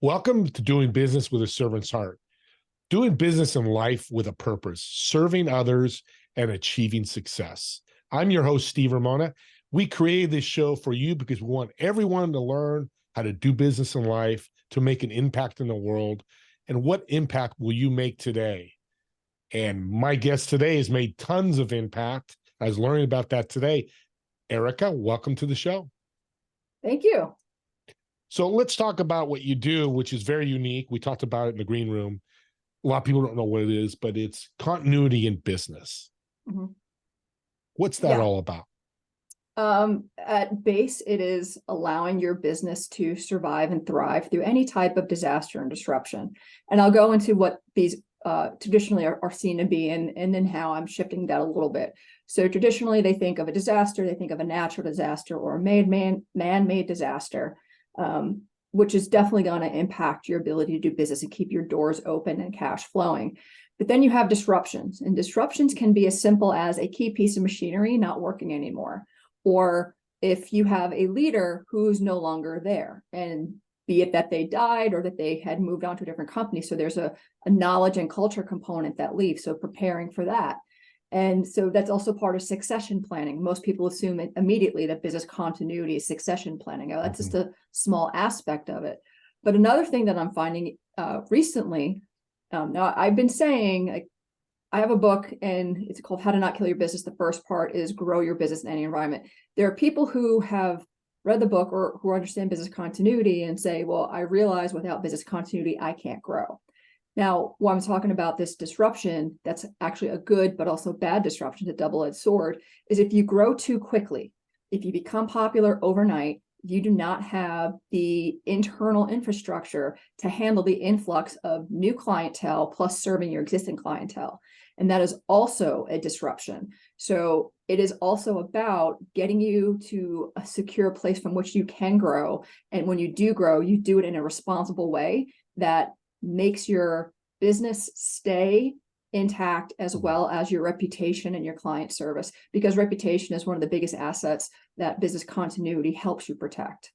Welcome to Doing Business with a Servant's Heart. Doing business in life with a purpose, serving others and achieving success. I'm your host, Steve Ramona. We created this show for you because we want everyone to learn how to do business in life, to make an impact in the world. And what impact will you make today? And my guest today has made tons of impact. I was learning about that today. Erika, welcome to the show. Thank you. So let's talk about what you do, which is very unique. We talked about it in the green room. A lot of people don't know what it is, but it's continuity in business. Mm-hmm. What's that all about? At base, it is allowing your business to survive and thrive through any type of disaster and disruption. And I'll go into what these traditionally are seen to be and then how I'm shifting that a little bit. So traditionally, they think of a disaster, they think of a natural disaster or a man-made disaster. Which is definitely going to impact your ability to do business and keep your doors open and cash flowing. But then you have disruptions, and disruptions can be as simple as a key piece of machinery not working anymore, or if you have a leader who's no longer there, and be it that they died or that they had moved on to a different company. So there's a knowledge and culture component that leaves. So preparing for that. And so that's also part of succession planning. Most people assume immediately that business continuity is succession planning. That's just a small aspect of it. But another thing that I'm finding recently, now I've been saying, I have a book and it's called How to Not Kill Your Business. The first part is grow your business in any environment. There are people who have read the book or who understand business continuity and say, well, I realize without business continuity, I can't grow. Now, when I'm talking about this disruption, that's actually a good, but also bad disruption, a double-edged sword, is if you grow too quickly, if you become popular overnight, you do not have the internal infrastructure to handle the influx of new clientele plus serving your existing clientele. And that is also a disruption. So it is also about getting you to a secure place from which you can grow. And when you do grow, you do it in a responsible way that makes your business stay intact as well as your reputation and your client service, because reputation is one of the biggest assets that business continuity helps you protect.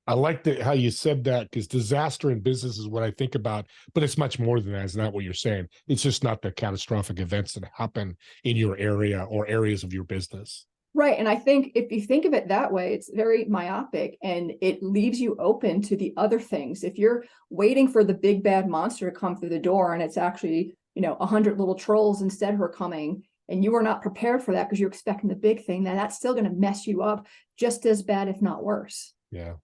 I like how you said that, because disaster in business is what I think about, but it's much more than that. It's not what you're saying. It's just not the catastrophic events that happen in your area or areas of your business. Right. And I think if you think of it that way, it's very myopic and it leaves you open to the other things. If you're waiting for the big bad monster to come through the door and it's actually, 100 little trolls instead who are coming, and you are not prepared for that because you're expecting the big thing, then that's still going to mess you up just as bad, if not worse. Yeah.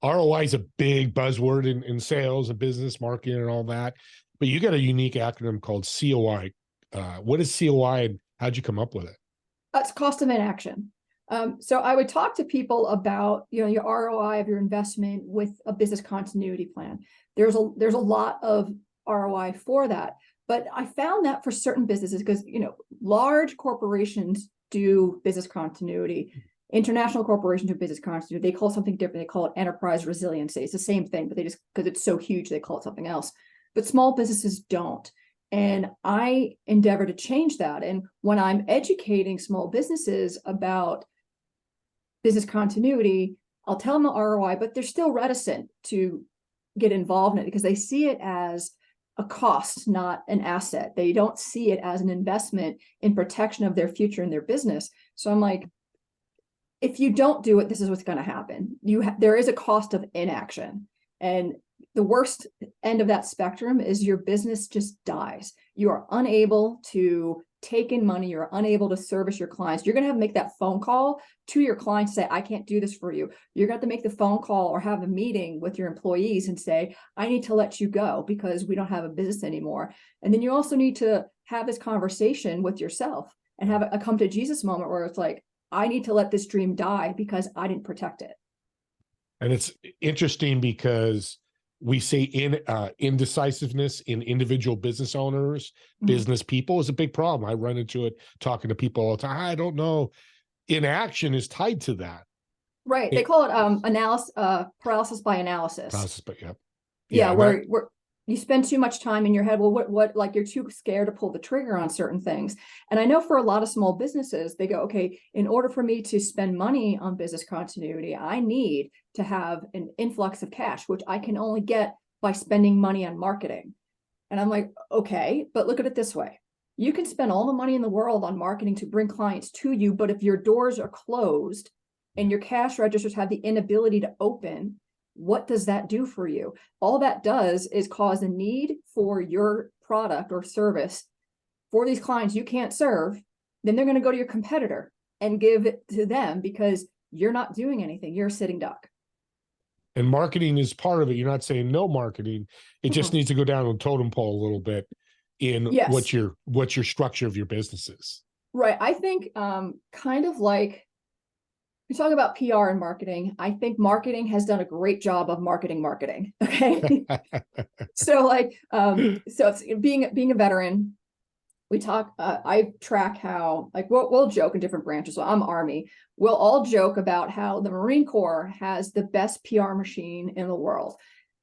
ROI is a big buzzword in sales and business marketing and all that, but you got a unique acronym called COI. What is COI and how'd you come up with it? It's cost of inaction. So I would talk to people about, your ROI of your investment with a business continuity plan. There's a lot of ROI for that, but I found that for certain businesses, because, large corporations do business continuity. International corporations do business continuity. They call it something different. They call it enterprise resiliency. It's the same thing, but they just, because it's so huge, they call it something else. But small businesses don't. And I endeavor to change that. And when I'm educating small businesses about business continuity, I'll tell them the ROI, but they're still reticent to get involved in it because they see it as a cost, not an asset. They don't see it as an investment in protection of their future and their business. So I'm like, if you don't do it, this is what's going to happen. There is a cost of inaction. And the worst end of that spectrum is your business just dies. You are unable to take in money. You're unable to service your clients. You're going to have to make that phone call to your clients to say, I can't do this for you. You're going to have to make the phone call or have a meeting with your employees and say, I need to let you go because we don't have a business anymore. And then you also need to have this conversation with yourself and have a come to Jesus moment where it's like, I need to let this dream die because I didn't protect it. And it's interesting because we say indecisiveness in individual business owners, business people is a big problem. I run into it talking to people all the time. I don't know. Inaction is tied to that. Right. They call it paralysis by analysis. Paralysis, but Yeah, where you spend too much time in your head. Well, what, like you're too scared to pull the trigger on certain things. And I know for a lot of small businesses, they go, okay, in order for me to spend money on business continuity, I need to have an influx of cash, which I can only get by spending money on marketing. And I'm like, okay, but look at it this way. You can spend all the money in the world on marketing to bring clients to you, but if your doors are closed and your cash registers have the inability to open, what does that do for you? All that does is cause a need for your product or service for these clients you can't serve. Then they're going to go to your competitor and give it to them because you're not doing anything. You're a sitting duck. And marketing is part of it. You're not saying no marketing. It just needs to go down the totem pole a little bit in Yes. what your structure of your business is. Right. I think kind of like we talk about PR and marketing. I think marketing has done a great job of marketing. Okay. So like so it's being a veteran, we talk I track how like we'll joke in different branches. So I'm Army. We'll all joke about how the Marine Corps has the best PR machine in the world.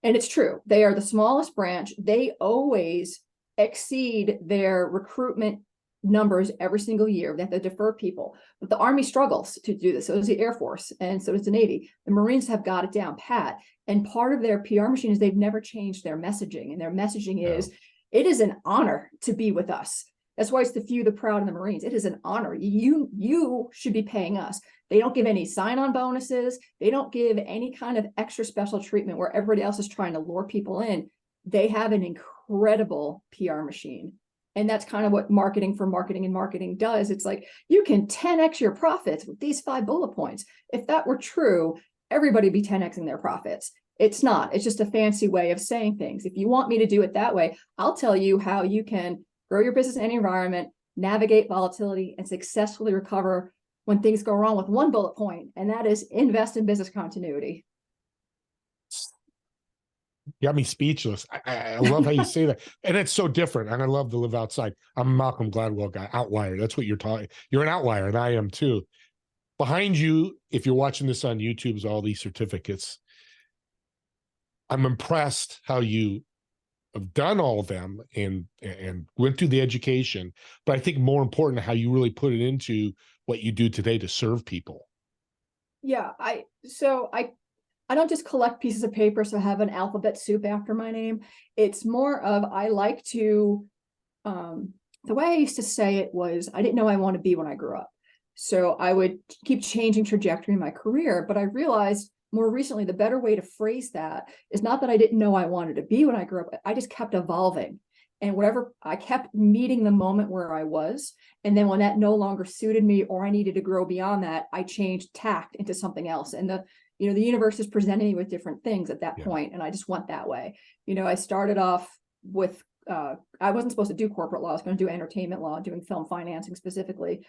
And it's true. They are the smallest branch. They always exceed their recruitment numbers every single year. They have to defer people, but the Army struggles to do this. So does the Air Force, and so does the Navy. The Marines have got it down pat. And part of their PR machine is they've never changed their messaging. And their messaging is, it is an honor to be with us. That's why it's the few, the proud, and the Marines. It is an honor. You should be paying us. They don't give any sign-on bonuses. They don't give any kind of extra special treatment where everybody else is trying to lure people in. They have an incredible PR machine. And that's kind of what marketing for marketing and marketing does. It's like, you can 10x your profits with these 5 bullet points. If that were true, everybody would be 10xing their profits. It's not. It's just a fancy way of saying things. If you want me to do it that way, I'll tell you how you can grow your business in any environment, navigate volatility, and successfully recover when things go wrong with 1 bullet point, and that is invest in business continuity. You got me speechless. I love how you say that. And it's so different. And I love to live outside. I'm a Malcolm Gladwell guy, outlier. That's what you're talking. You're an outlier, and I am too. Behind you, if you're watching this on YouTube, is all these certificates. I'm impressed how you have done all of them and went through the education. But I think more important, how you really put it into what you do today to serve people. Yeah, I don't just collect pieces of paper so I have an alphabet soup after my name. It's more of, I like to, the way I used to say it was, I didn't know I wanted to be when I grew up. So I would keep changing trajectory in my career, but I realized more recently, the better way to phrase that is not that I didn't know I wanted to be when I grew up. I just kept evolving. And whatever, I kept meeting the moment where I was. And then when that no longer suited me or I needed to grow beyond that, I changed tact into something else. And the universe is presenting me with different things at that point, and I just went that way. I started off with, I wasn't supposed to do corporate law. I was going to do entertainment law, doing film financing specifically,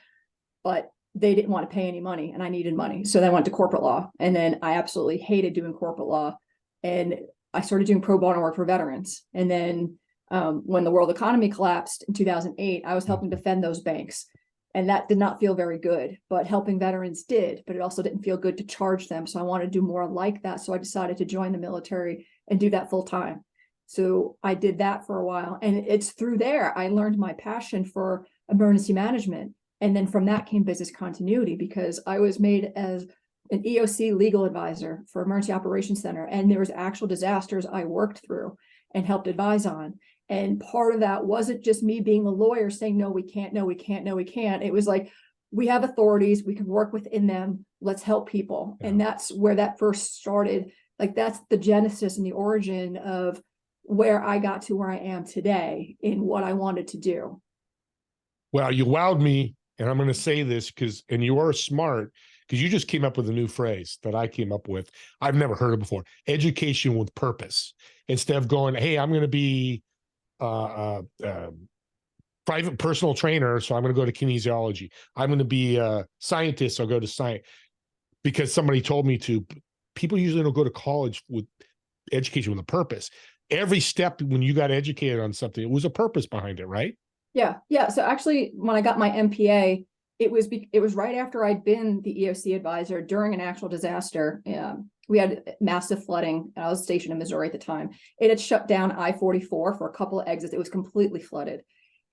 but they didn't want to pay any money and I needed money. So then I went to corporate law, and then I absolutely hated doing corporate law. And I started doing pro bono work for veterans. And then when the world economy collapsed in 2008, I was helping defend those banks. And that did not feel very good, but helping veterans did, but it also didn't feel good to charge them. So I wanted to do more like that. So I decided to join the military and do that full time. So I did that for a while. And it's through there I learned my passion for emergency management. And then from that came business continuity, because I was made as an EOC legal advisor for Emergency Operations Center. And there was actual disasters I worked through and helped advise on. And part of that wasn't just me being the lawyer saying, no, we can't, no, we can't, no, we can't. It was like, we have authorities, we can work within them, let's help people. Yeah. And that's where that first started. Like, that's the genesis and the origin of where I got to where I am today in what I wanted to do. Well, you wowed me. And I'm going to say this and you are smart, because you just came up with a new phrase that I came up with. I've never heard it before. Education with purpose. Instead of going, hey, I'm going to be private personal trainer, so I'm going to go to kinesiology. I'm going to be a scientist, so I'll go to science because somebody told me to. People usually don't go to college with education with a purpose. Every step when you got educated on something, it was a purpose behind it, right? Yeah. So actually, when I got my MPA, it was right after I'd been the EOC advisor during an actual disaster. We had massive flooding, and I was stationed in Missouri at the time. It had shut down I-44 for a couple of exits. It was completely flooded.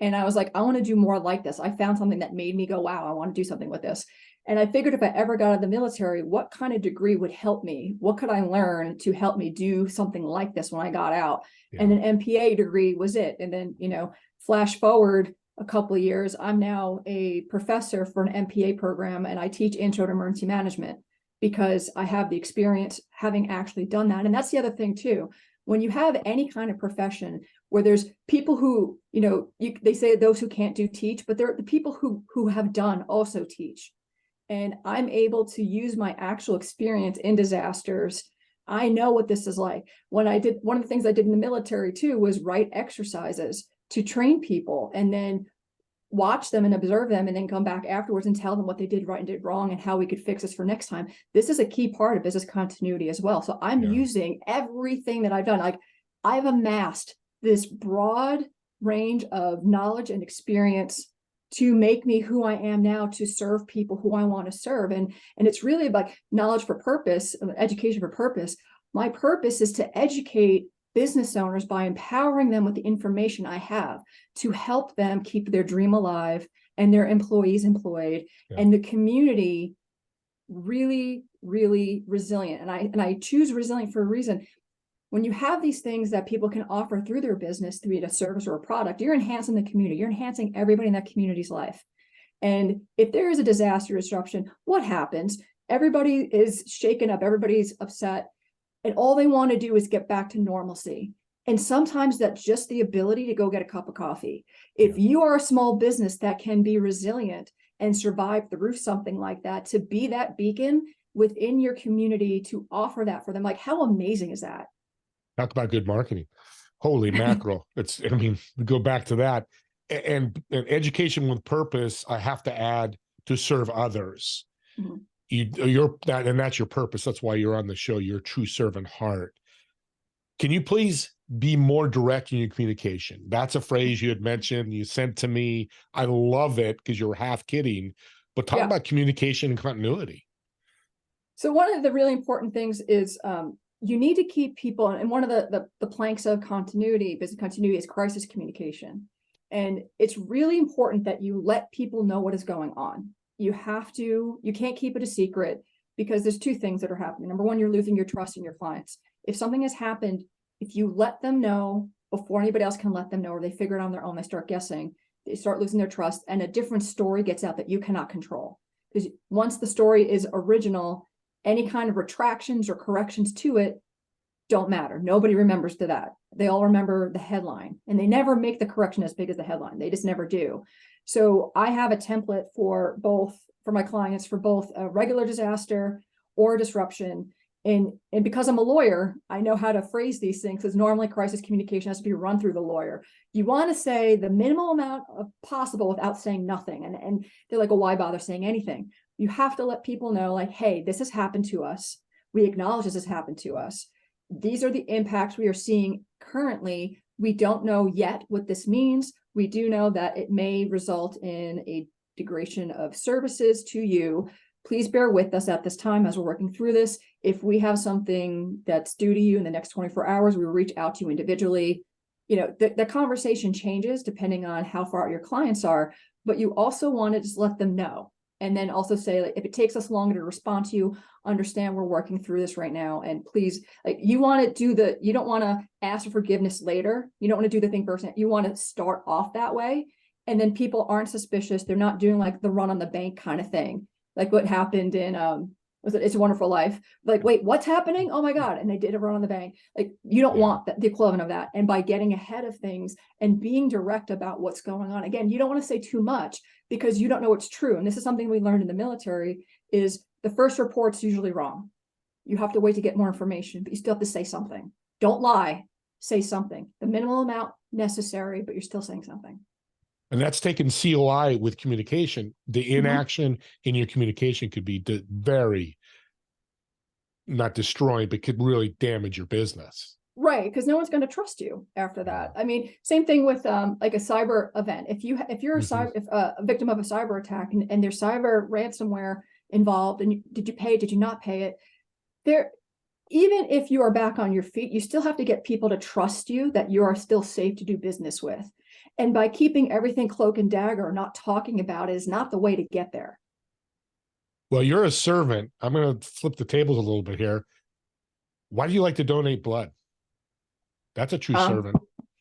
And I was like, I want to do more like this. I found something that made me go, wow, I want to do something with this. And I figured if I ever got out of the military, what kind of degree would help me? What could I learn to help me do something like this when I got out? Yeah. And an MPA degree was it. And then, you know, flash forward a couple of years, I'm now a professor for an MPA program, and I teach intro to emergency management because I have the experience having actually done that. And that's the other thing too. When you have any kind of profession where there's people who, you know, they say those who can't do teach, but they're the people who have done also teach. And I'm able to use my actual experience in disasters. I know what this is like. One of the things I did in the military too was write exercises to train people, and then watch them and observe them, and then come back afterwards and tell them what they did right and did wrong and how we could fix this for next time. This is a key part of business continuity as well. So I'm using everything that I've done. Like, I've amassed this broad range of knowledge and experience to make me who I am now, to serve people who I want to serve. And it's really about knowledge for purpose, education for purpose. My purpose is to educate business owners by empowering them with the information I have to help them keep their dream alive and their employees employed, and the community really, really resilient. And I choose resilient for a reason. When you have these things that people can offer through their business, through a service or a product, you're enhancing the community. You're enhancing everybody in that community's life. And if there is a disaster disruption, what happens? Everybody is shaken up. Everybody's upset. And all they want to do is get back to normalcy. And sometimes that's just the ability to go get a cup of coffee. If you are a small business that can be resilient and survive through something like that, to be that beacon within your community, to offer that for them, like, how amazing is that? Talk about good marketing. Holy mackerel. I mean, we go back to that. And education with purpose, I have to add, to serve others. Mm-hmm. That's your purpose. That's why you're on the show. You're a true servant heart. Can you please be more direct in your communication? That's a phrase you had mentioned, you sent to me. I love it because you're half kidding, but talk about communication and continuity. So one of the really important things is you need to keep people, and one of the planks of continuity, business continuity, is crisis communication. And it's really important that you let people know what is going on. You can't keep it a secret, because there's two things that are happening. Number one, you're losing your trust in your clients. If something has happened, if you let them know before anybody else can let them know, or they figure it on their own, they start guessing, they start losing their trust, and a different story gets out that you cannot control. Because once the story is original, any kind of retractions or corrections to it don't matter. Nobody remembers to that. They all remember the headline, and they never make the correction as big as the headline. They just never do. So I have a template for my clients, for both a regular disaster or disruption. And because I'm a lawyer, I know how to phrase these things, because normally crisis communication has to be run through the lawyer. You want to say the minimal amount of possible without saying nothing. And they're like, well, why bother saying anything? You have to let people know, like, hey, this has happened to us. We acknowledge this has happened to us. These are the impacts we are seeing currently. We don't know yet what this means. We do know that it may result in a degradation of services to you. Please bear with us at this time as we're working through this. If we have something that's due to you in the next 24 hours, we will reach out to you individually. You know, the conversation changes depending on how far out your clients are, but you also want to just let them know. And then also say, like, if it takes us longer to respond to you, understand we're working through this right now. And please, like, you don't want to ask for forgiveness later. You don't want to do the thing first. You want to start off that way. And then people aren't suspicious. They're not doing like the run on the bank kind of thing. Like what happened in, It's a Wonderful Life. Like, wait, what's happening? Oh my God. And they did a run on the bank. Like, you don't want the equivalent of that. And by getting ahead of things and being direct about what's going on, again, you don't want to say too much because you don't know what's true. And this is something we learned in the military, is the first report's usually wrong. You have to wait to get more information, but you still have to say something. Don't lie, say something. The minimal amount necessary, but you're still saying something. And that's taking COI with communication. The inaction in your communication could be very, not destroying, but could really damage your business. Right, because no one's going to trust you after that. I mean, same thing with like a cyber event. If you're a victim of a cyber attack and there's cyber ransomware involved, and did you pay it? Did you not pay it? There, even if you are back on your feet, you still have to get people to trust you that you are still safe to do business with. And by keeping everything cloak and dagger, not talking about it, is not the way to get there. Well, you're a servant. I'm going to flip the tables a little bit here. Why do you like to donate blood? That's a true servant.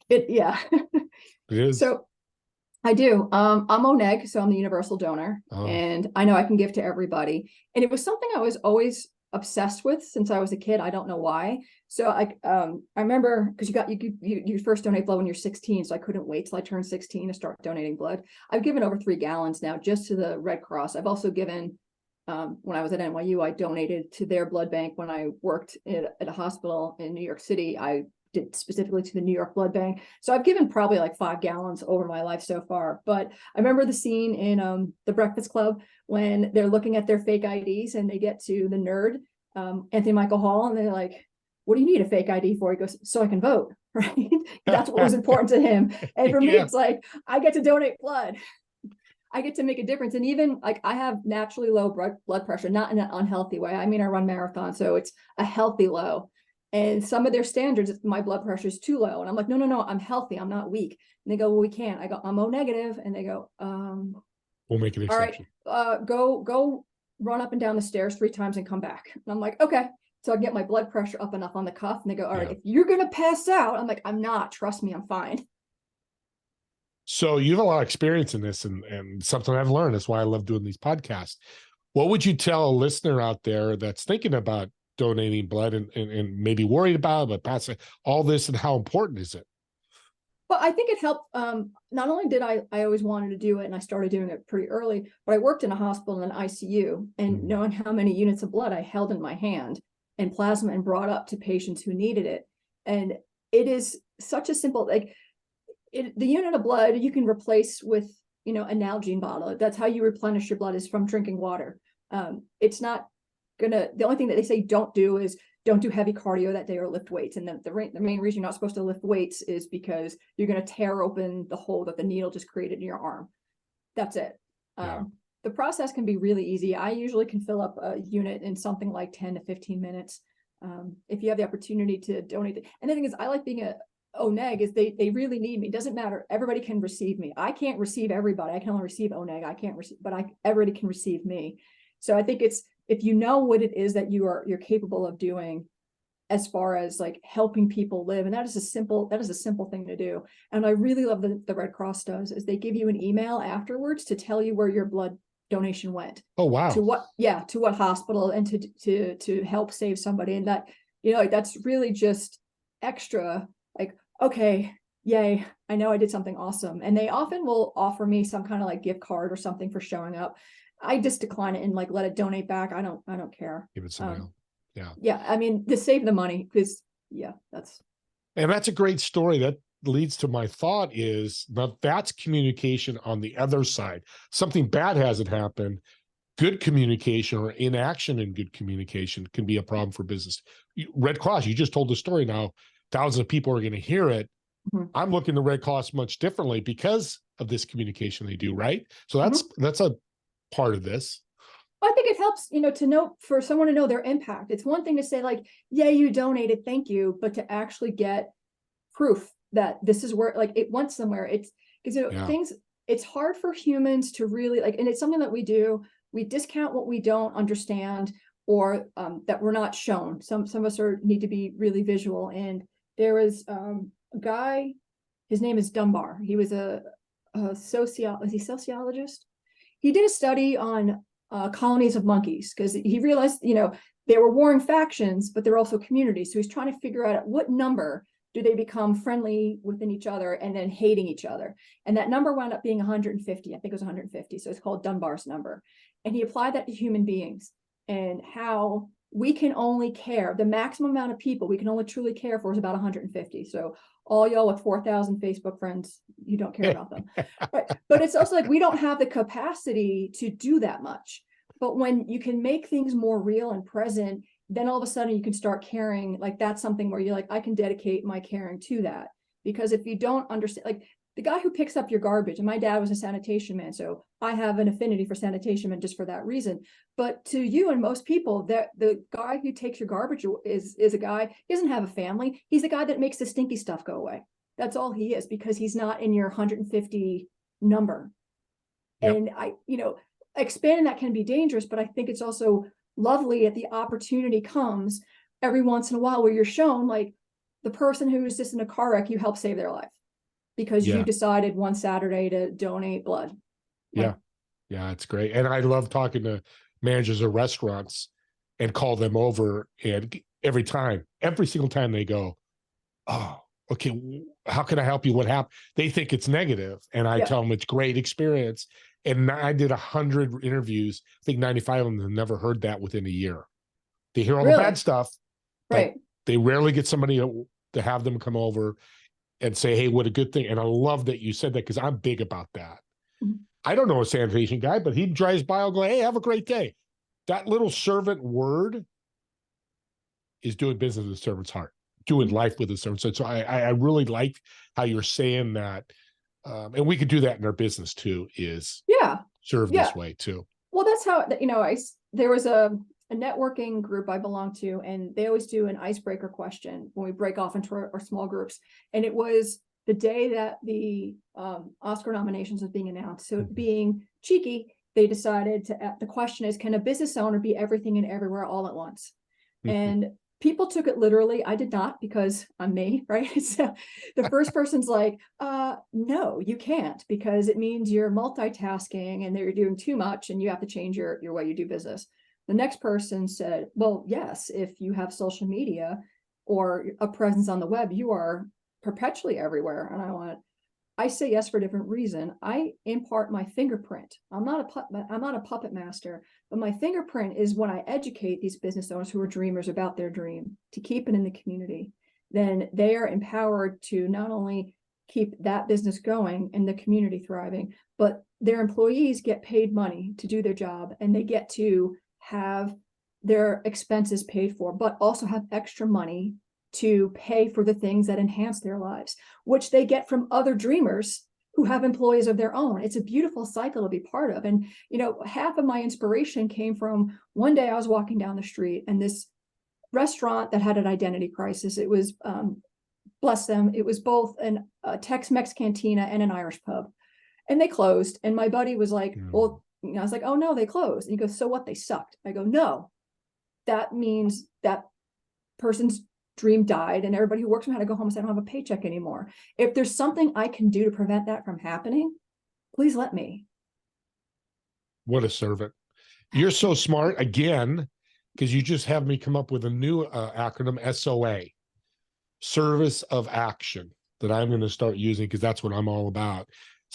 Yeah. It is. So I do. I'm O neg, so I'm the universal donor, and I know I can give to everybody. And it was something I was always obsessed with since I was a kid. I don't know why. So I remember, because you first donate blood when you're 16, so I couldn't wait till I turned 16 to start donating blood. I've given over 3 gallons now just to the Red Cross. I've also given, when I was at NYU, I donated to their blood bank. When I worked at a hospital in New York City, I did specifically to the New York Blood Bank. So I've given probably like 5 gallons over my life so far. But I remember the scene in The Breakfast Club when they're looking at their fake IDs and they get to the nerd, Anthony Michael Hall, and they're like, what do you need a fake ID for? He goes, so I can vote, right? That's what was important to him. And for me, it's like, I get to donate blood. I get to make a difference. And even like I have naturally low blood pressure, not in an unhealthy way. I mean, I run marathons, so it's a healthy low. And some of their standards, my blood pressure is too low. And I'm like, no, I'm healthy. I'm not weak. And they go, well, we can't. I go, I'm O negative. And they go, we'll make an exception. All right, go run up and down the stairs 3 times and come back. And I'm like, okay. So I get my blood pressure up enough on the cuff. And they go, all right, if you're going to pass out, I'm like, I'm not. Trust me, I'm fine. So you have a lot of experience in this and something I've learned. That's why I love doing these podcasts. What would you tell a listener out there that's thinking about donating blood and maybe worried about it, but passing all this, and how important is it? Well, I think it helped. Not only did I always wanted to do it, and I started doing it pretty early, but I worked in a hospital in an ICU, and knowing how many units of blood I held in my hand and plasma and brought up to patients who needed it. And it is such a simple, like the unit of blood you can replace with, a Nalgene bottle. That's how you replenish your blood, is from drinking water. It's not the only thing that they say don't do is don't do heavy cardio that day or lift weights. And then the main reason you're not supposed to lift weights is because you're going to tear open the hole that the needle just created in your arm. That's it. The process can be really easy. I usually can fill up a unit in something like 10 to 15 minutes. If you have the opportunity to donate. And the thing is, I like being a O neg is they really need me. It doesn't matter. Everybody can receive me. I can't receive everybody. I can only receive O neg. I can't receive, but everybody can receive me. So I think it's, if you know what it is that you're capable of doing as far as like helping people live, and that is a simple thing to do. And I really love the Red Cross does is they give you an email afterwards to tell you where your blood donation went. Oh, wow. To what hospital, and to help save somebody. And that, like that's really just extra, like, okay, yay, I know I did something awesome. And they often will offer me some kind of like gift card or something for showing up. I just decline it and like let it donate back. I don't care. Give it something else. Yeah. I mean, to save the money, because that's a great story. That leads to my thought is that's communication on the other side. Something bad hasn't happened. Good communication or inaction in good communication can be a problem for business. Red Cross, you just told the story. Now thousands of people are going to hear it. I'm looking at Red Cross much differently because of this communication they do, right? So that's a part of this. I think it helps, to know, for someone to know their impact. It's one thing to say like, yeah, you donated, thank you, but to actually get proof that this is where, like, it went somewhere. It's because things, it's hard for humans to really like, and it's something that we do. We discount what we don't understand or that we're not shown. Some of us need to be really visual. And there was a guy, his name is Dunbar. He was a sociologist? He did a study on colonies of monkeys because he realized, they were warring factions, but they're also communities. So he's trying to figure out at what number do they become friendly within each other and then hating each other. And that number wound up being 150. I think it was 150. So it's called Dunbar's number. And he applied that to human beings and how we can only care. The maximum amount of people we can only truly care for is about 150. So all y'all with 4,000 Facebook friends, you don't care about them. Right. But it's also like we don't have the capacity to do that much. But when you can make things more real and present, then all of a sudden you can start caring. Like that's something where you're like, I can dedicate my caring to that. Because if you don't understand, like the guy who picks up your garbage, and my dad was a sanitation man, so I have an affinity for sanitation men just for that reason. But to you and most people, that the guy who takes your garbage is a guy, he doesn't have a family. He's the guy that makes the stinky stuff go away. That's all he is, because he's not in your 150 number. Yep. And expanding that can be dangerous, but I think it's also lovely if the opportunity comes every once in a while where you're shown, like, the person who is just in a car wreck, you help save their life because you decided one Saturday to donate blood. Yeah. Yeah, it's great. And I love talking to managers of restaurants and call them over, and every single time they go, oh, okay, how can I help you? What happened? They think it's negative. And I tell them it's great experience. And I did 100 interviews. I think 95 of them have never heard that within a year. They hear all the bad stuff, but they rarely get somebody to have them come over and say, hey, what a good thing. And I love that you said that, because I'm big about that. Mm-hmm. I don't know a sanitation guy, but he drives by, I'll go, hey, have a great day. That little servant word is doing business with the servant's heart, doing life with the servant. So I really like how you're saying that. And we could do that in our business too, is serve this way too. Well, that's how, there was a networking group I belong to, and they always do an icebreaker question when we break off into our small groups. And it was the day that the Oscar nominations was being announced. So being cheeky, they decided the question is, can a business owner be everything and everywhere all at once? And people took it literally. I did not, because I'm me, right? So the first person's like, no, you can't, because it means you're multitasking and you're doing too much and you have to change your way you do business. The next person said, well, yes, if you have social media or a presence on the web, you are perpetually everywhere. And I say yes for a different reason. I impart my fingerprint. I'm not a puppet master, but my fingerprint is when I educate these business owners who are dreamers about their dream to keep it in the community. Then they are empowered to not only keep that business going and the community thriving, but their employees get paid money to do their job, and they get to have their expenses paid for, but also have extra money to pay for the things that enhance their lives, which they get from other dreamers who have employees of their own. It's a beautiful cycle to be part of. And, half of my inspiration came from one day I was walking down the street, and this restaurant that had an identity crisis, it was, bless them, it was both a Tex-Mex cantina and an Irish pub, and they closed. And my buddy was like, well, I was like, oh no, they closed. And he goes, so what, they sucked? I go, no, that means that person's dream died, and everybody who works from had to go home and say, I don't have a paycheck anymore. If there's something I can do to prevent that from happening, please let me. What a servant. You're so smart, again, because you just have me come up with a new acronym, SOA, Service of Action, that I'm going to start using, because that's what I'm all about.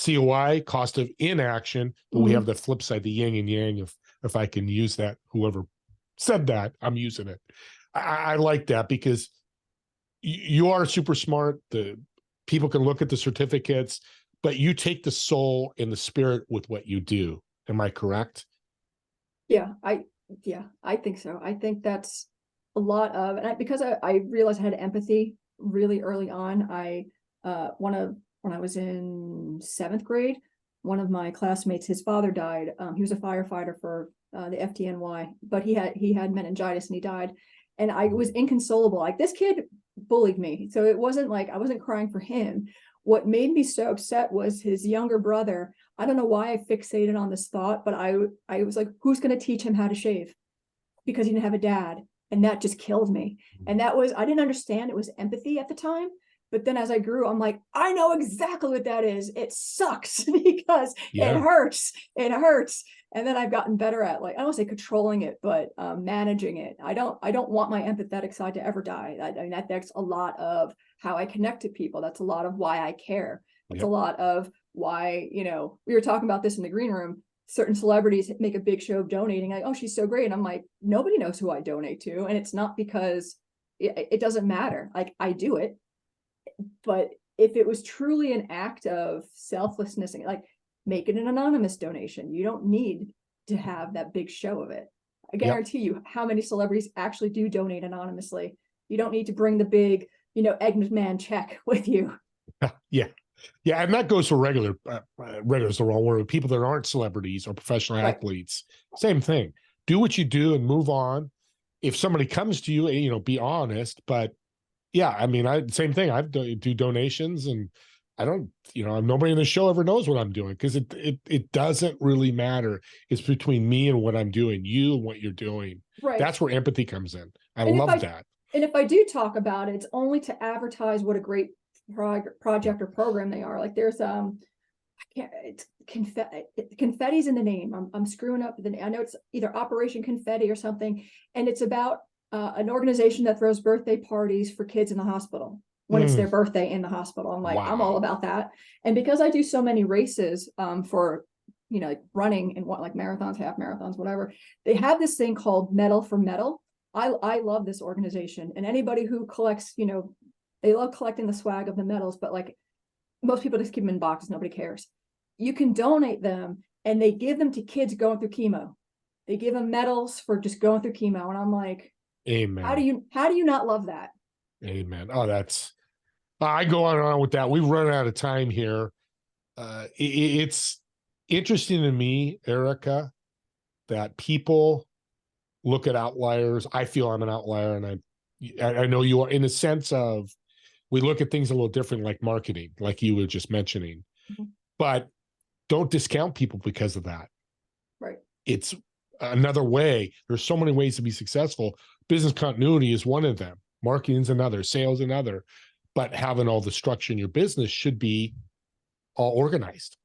COI, cost of inaction, but we have the flip side, the yin and yang. If I can use that, whoever said that, I'm using it. I like that, because you are super smart. The people can look at the certificates, but you take the soul and the spirit with what you do. Am I correct? Yeah, I think so. I think that's a lot of, and because I realized I had empathy really early on. When I was in 7th grade, one of my classmates, his father died. He was a firefighter for the FDNY, but he had meningitis and he died. And I was inconsolable. Like, this kid bullied me. So it wasn't like I wasn't crying for him. What made me so upset was his younger brother. I don't know why I fixated on this thought, but I was like, who's going to teach him how to shave? Because he didn't have a dad. And that just killed me. And I didn't understand it was empathy at the time. But then as I grew, I'm like, I know exactly what that is. It sucks because it hurts. It hurts. And then I've gotten better at, like, I don't want to say controlling it, but managing it. I don't want my empathetic side to ever die. I mean, that's a lot of how I connect to people. That's a lot of why I care. That's a lot of why, we were talking about this in the green room. Certain celebrities make a big show of donating. Like, oh, she's so great. And I'm like, nobody knows who I donate to. And it's not because it doesn't matter. Like, I do it. But if it was truly an act of selflessness, like, make it an anonymous donation. You don't need to have that big show of it. I guarantee you how many celebrities actually do donate anonymously. You don't need to bring the big, Eggman check with you. Yeah. Yeah. And that goes for regular is the wrong word. People that aren't celebrities or professional athletes, same thing. Do what you do and move on. If somebody comes to you, be honest. But yeah, I mean, same thing. I do donations, and I don't, nobody in the show ever knows what I'm doing, because it doesn't really matter. It's between me and what I'm doing, you and what you're doing. Right. That's where empathy comes in. I love that. And if I do talk about it, it's only to advertise what a great project or program they are. Like there's it's confetti's in the name. I'm screwing up the name. I know it's either Operation Confetti or something, and it's about an organization that throws birthday parties for kids in the hospital when it's their birthday in the hospital. I'm like, wow. I'm all about that. And because I do so many races for like running and like marathons, half marathons, whatever, they have this thing called Medal for Medal. I love this organization, and anybody who collects, they love collecting the swag of the medals, but like most people just keep them in boxes. Nobody cares. You can donate them, and they give them to kids going through chemo. They give them medals for just going through chemo. And I'm like, amen. How do you not love that? Amen. Oh, I go on and on with that. We've run out of time here. It's interesting to me, Erika, that people look at outliers. I feel I'm an outlier, and I know you are, in the sense of, we look at things a little different, like marketing, like you were just mentioning. Mm-hmm. But don't discount people because of that. Right. It's another way. There's so many ways to be successful. Business continuity is one of them. Marketing's another. Sales another. But having all the structure in your business should be all organized.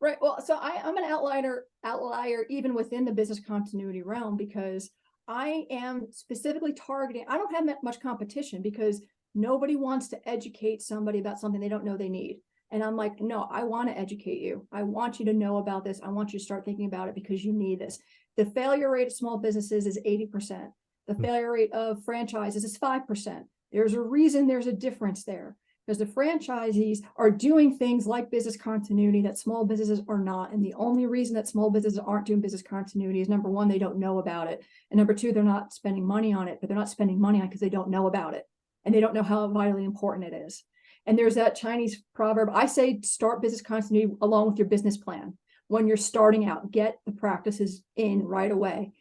Right. Well, so I'm an outlier even within the business continuity realm, because I am specifically targeting. I don't have much competition, because nobody wants to educate somebody about something they don't know they need. And I'm like, no, I want to educate you. I want you to know about this. I want you to start thinking about it, because you need this. The failure rate of small businesses is 80%. The failure rate of franchises is 5%. There's a reason there's a difference there, because the franchisees are doing things like business continuity that small businesses are not. And the only reason that small businesses aren't doing business continuity is, number one, they don't know about it. And number two, they're not spending money on it, but they're not spending money on it because they don't know about it. And they don't know how vitally important it is. And there's that Chinese proverb. I say start business continuity along with your business plan. When you're starting out, get the practices in right away.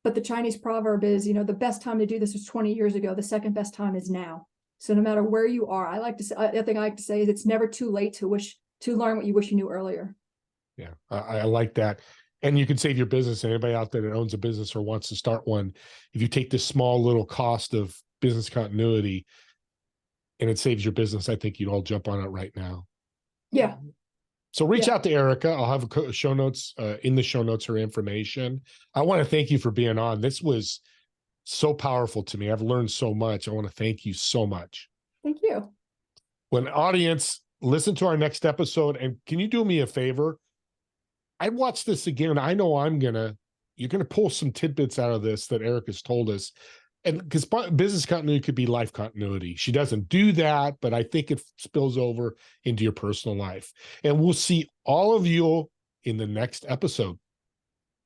But the Chinese proverb is, the best time to do this was 20 years ago. The second best time is now. So no matter where you are, the thing I like to say is, it's never too late to learn what you wish you knew earlier. Yeah, I like that. And you can save your business. Anybody out there that owns a business or wants to start one, if you take this small little cost of business continuity and it saves your business, I think you'd all jump on it right now. Yeah. So reach out to Erika. I'll have a show notes in the show notes, her information. I want to thank you for being on. This was so powerful to me. I've learned so much. I want to thank you so much. Thank you. When audience, listen to our next episode, and can you do me a favor? I watch this again. I know you're going to pull some tidbits out of this that Erika's told us. And because business continuity could be life continuity. She doesn't do that, but I think it spills over into your personal life. And we'll see all of you in the next episode.